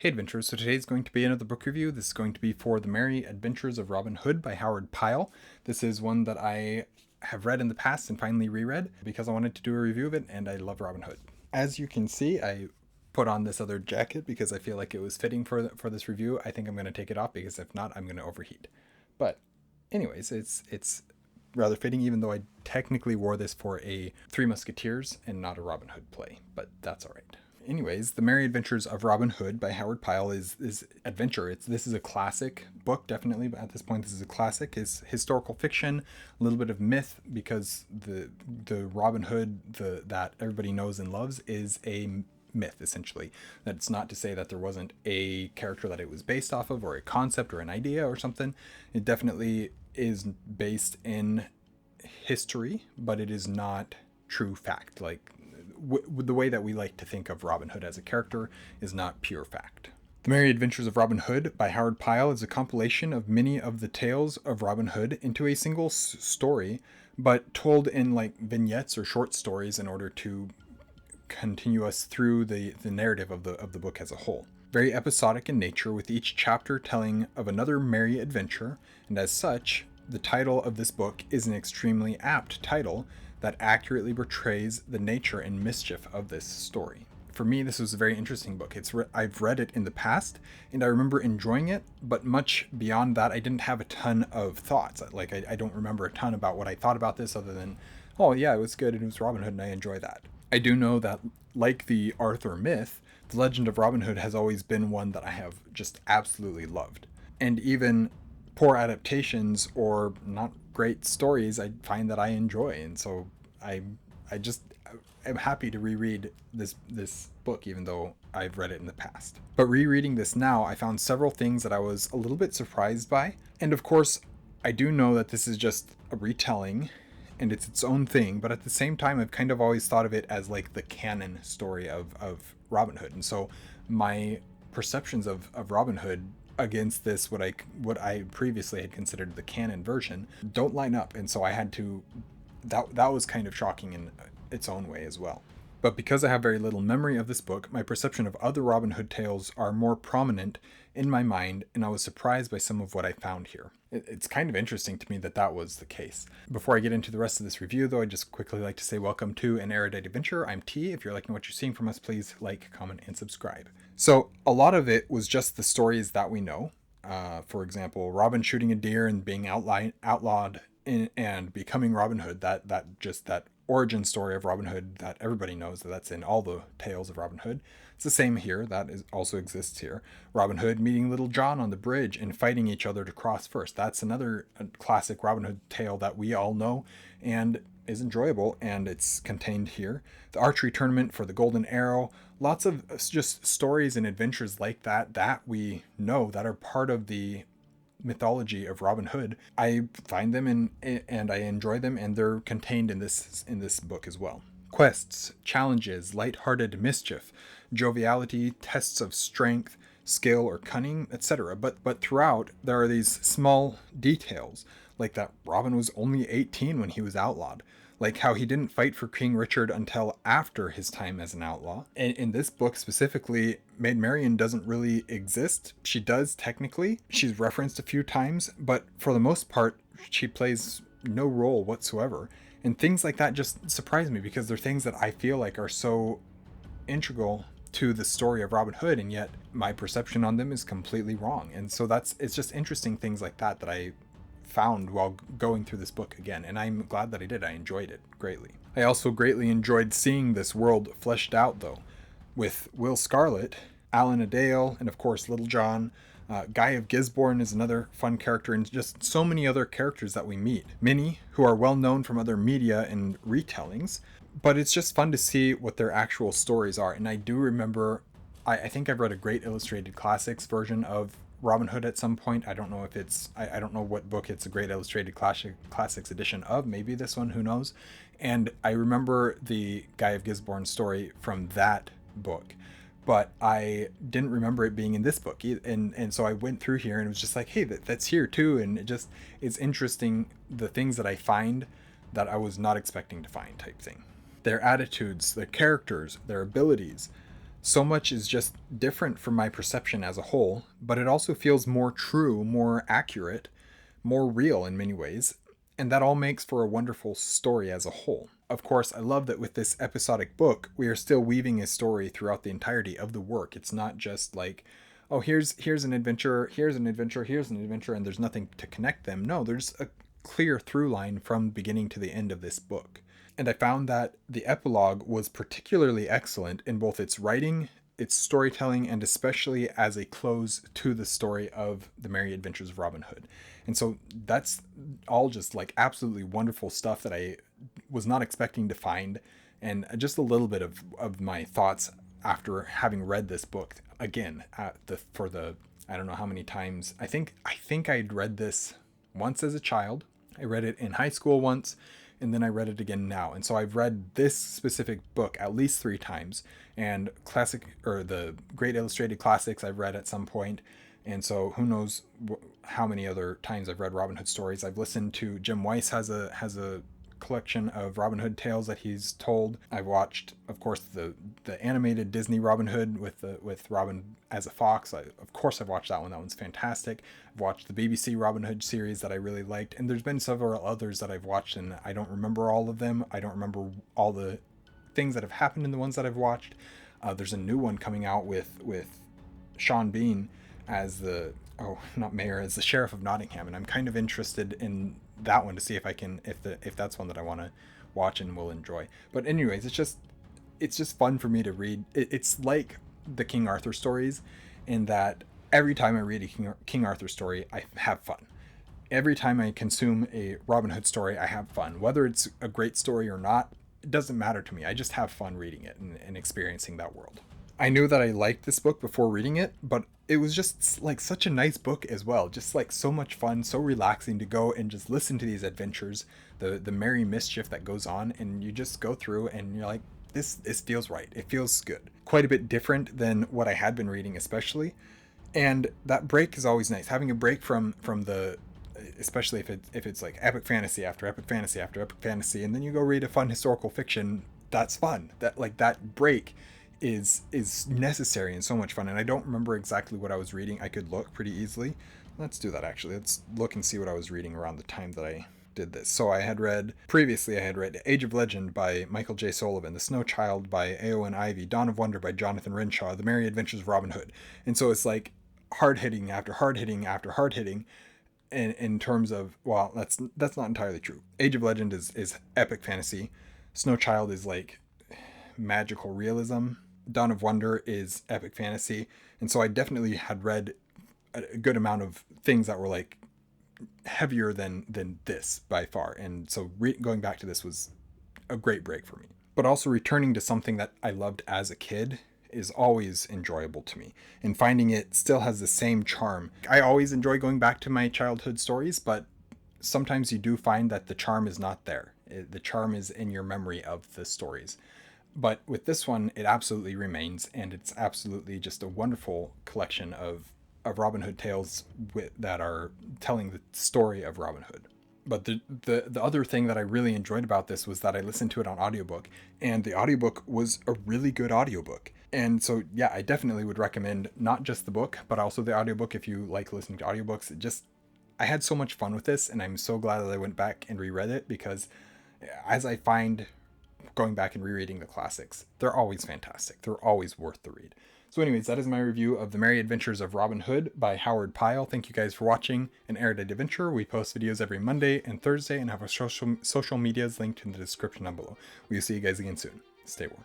Hey adventurers, so today's going to be another book review. This is going to be for The Merry Adventures of Robin Hood by Howard Pyle. This is one that I have read in the past and finally reread because I wanted to do a review of it, and I love Robin Hood. As you can see, I put on this other jacket because I feel like it was fitting for this review. I think I'm going to take it off because if not, I'm going to overheat. But anyways, it's rather fitting, even though I technically wore this for a Three Musketeers and not a Robin Hood play, but that's all right. Anyways, The Merry Adventures of Robin Hood by Howard Pyle is adventure. This is a classic book, definitely. But at this point, this is a classic. It's historical fiction, a little bit of myth, because the Robin Hood that everybody knows and loves is a myth, essentially. That's not to say that there wasn't a character that it was based off of, or a concept or an idea or something. It definitely is based in history, but it is not true fact. Like the way that we like to think of Robin Hood as a character is not pure fact. The Merry Adventures of Robin Hood by Howard Pyle is a compilation of many of the tales of Robin Hood into a single story, but told in like vignettes or short stories in order to continue us through the narrative of the book as a whole. Very episodic in nature, with each chapter telling of another merry adventure, and as such, the title of this book is an extremely apt title that accurately portrays the nature and mischief of this story. For me, this was a very interesting book. I've read it in the past, and I remember enjoying it, but much beyond that, I didn't have a ton of thoughts. Like, I don't remember a ton about what I thought about this other than, oh yeah, it was good, and it was Robin Hood, and I enjoy that. I do know that, like the Arthur myth, the legend of Robin Hood has always been one that I have just absolutely loved. And even poor adaptations or not great stories, I find that I enjoy, and so I'm happy to reread this book, even though I've read it in the past. But rereading this now, I found several things that I was a little bit surprised by, and of course, I do know that this is just a retelling, and it's its own thing, but at the same time, I've kind of always thought of it as like the canon story of Robin Hood, and so my perceptions of Robin Hood against this, what I previously had considered the canon version, don't line up, and so I had to. That was kind of shocking in its own way as well. But because I have very little memory of this book, my perception of other Robin Hood tales are more prominent in my mind, and I was surprised by some of what I found here. It's kind of interesting to me that was the case. Before I get into the rest of this review, though, I'd just quickly like to say welcome to An Erudite Adventure. I'm T. If you're liking what you're seeing from us, please like, comment, and subscribe. So a lot of it was just the stories that we know. For example, Robin shooting a deer and being outlawed and becoming Robin Hood. That origin story of Robin Hood that everybody knows, that's in all the tales of Robin Hood. It's the same here. Also exists here. Robin Hood meeting Little John on the bridge and fighting each other to cross first. That's another classic Robin Hood tale that we all know and is enjoyable, and it's contained here. The archery tournament for the Golden Arrow. Lots of just stories and adventures like that we know that are part of the mythology of Robin Hood. I find them and I enjoy them, and they're contained in this book as well. Quests, challenges, light-hearted mischief, joviality, tests of strength, skill or cunning, etc. But throughout there are these small details, like that Robin was only 18 when he was outlawed, like how he didn't fight for King Richard until after his time as an outlaw. And in this book specifically, Maid Marian doesn't really exist. She does technically. She's referenced a few times, but for the most part, she plays no role whatsoever. And things like that just surprise me because they're things that I feel like are so integral to the story of Robin Hood, and yet my perception on them is completely wrong. And so it's just interesting things like that I found while going through this book again, and I'm glad that I did. I enjoyed it greatly. I also greatly enjoyed seeing this world fleshed out, though, with Will Scarlet, Alan Adale, and of course Little John. Guy of Gisborne is another fun character, and just so many other characters that we meet. Many who are well known from other media and retellings, but it's just fun to see what their actual stories are. And I do remember, I think I've read a Great Illustrated Classics version of Robin Hood at some point. I don't know if I don't know what book it's a Great Illustrated Classics edition of. Maybe this one, who knows. And I remember the Guy of Gisborne story from that book, but I didn't remember it being in this book. And so I went through here and it was just like, hey, that's here too. And it's interesting, the things that I find that I was not expecting to find, type thing. Their attitudes, their characters, their abilities, So much is just different from my perception as a whole, but it also feels more true, more accurate, more real in many ways, and that all makes for a wonderful story as a whole. Of course, I love that with this episodic book, we are still weaving a story throughout the entirety of the work. It's not just like, oh, here's an adventure, here's an adventure, here's an adventure, and there's nothing to connect them. No, there's a clear through line from beginning to the end of this book. And I found that the epilogue was particularly excellent in both its writing, its storytelling, and especially as a close to the story of the Merry Adventures of Robin Hood. And so that's all just like absolutely wonderful stuff that I was not expecting to find. And just a little bit of my thoughts after having read this book again for the I don't know how many times. I think I'd read this once as a child. I read it in high school once, and then I read it again now. And so I've read this specific book at least 3 times, and the Great Illustrated Classics I've read at some point. And so who knows how many other times I've read Robin Hood stories. I've listened to Jim Weiss has a collection of Robin Hood tales that he's told. I've watched, of course, the animated Disney Robin Hood with Robin as a fox. Of course I've watched that one. That one's fantastic. I've watched the BBC Robin Hood series that I really liked, and there's been several others that I've watched, and I don't remember all of them. I don't remember all the things that have happened in the ones that I've watched. There's a new one coming out with Sean Bean as the as the Sheriff of Nottingham, and I'm kind of interested in that one to see if I can if that's one that I want to watch and will enjoy. But anyways, it's just fun for me to read. It's like the King Arthur stories in that every time I read a King Arthur story, I have fun. Every time I consume a Robin Hood story, I have fun. Whether it's a great story or not, it doesn't matter to me. I just have fun reading it and experiencing that world. I knew that I liked this book before reading it, but it was just like such a nice book as well. Just like so much fun, so relaxing to go and just listen to these adventures, the merry mischief that goes on, and you just go through and you're like, this feels right. It feels good. Quite a bit different than what I had been reading, especially. And that break is always nice. Having a break from the, especially if it's like epic fantasy after epic fantasy after epic fantasy, and then you go read a fun historical fiction. That's fun. That break is necessary and so much fun. And I don't remember exactly what I was reading. I could look pretty easily. Let's do that actually. Let's look and see what I was reading around the time that I did this. So I had read Age of Legend by Michael J. Sullivan, The Snow Child by Eowyn Ivey, Dawn of Wonder by Jonathan Renshaw, The Merry Adventures of Robin Hood. And so it's like hard hitting after hard hitting after hard hitting. In terms of, well, that's not entirely true. Age of Legend is epic fantasy. Snow Child is like magical realism. Dawn of Wonder is epic fantasy. And so I definitely had read a good amount of things that were like heavier than this by far. And so going back to this was a great break for me. But also returning to something that I loved as a kid is always enjoyable to me, and finding it still has the same charm. I always enjoy going back to my childhood stories, but sometimes you do find that the charm is not there. The charm is in your memory of the stories. But with this one, it absolutely remains, and it's absolutely just a wonderful collection of Robin Hood tales that are telling the story of Robin Hood. But the other thing that I really enjoyed about this was that I listened to it on audiobook, and the audiobook was a really good audiobook. And so, yeah, I definitely would recommend not just the book, but also the audiobook if you like listening to audiobooks. I had so much fun with this, and I'm so glad that I went back and reread it, because as I find going back and rereading the classics, they're always fantastic. They're always worth the read. So anyways, that is my review of The Merry Adventures of Robin Hood by Howard Pyle. Thank you guys for watching an Erudite Adventure. We post videos every Monday and Thursday and have our social medias linked in the description down below. We'll see you guys again soon. Stay warm.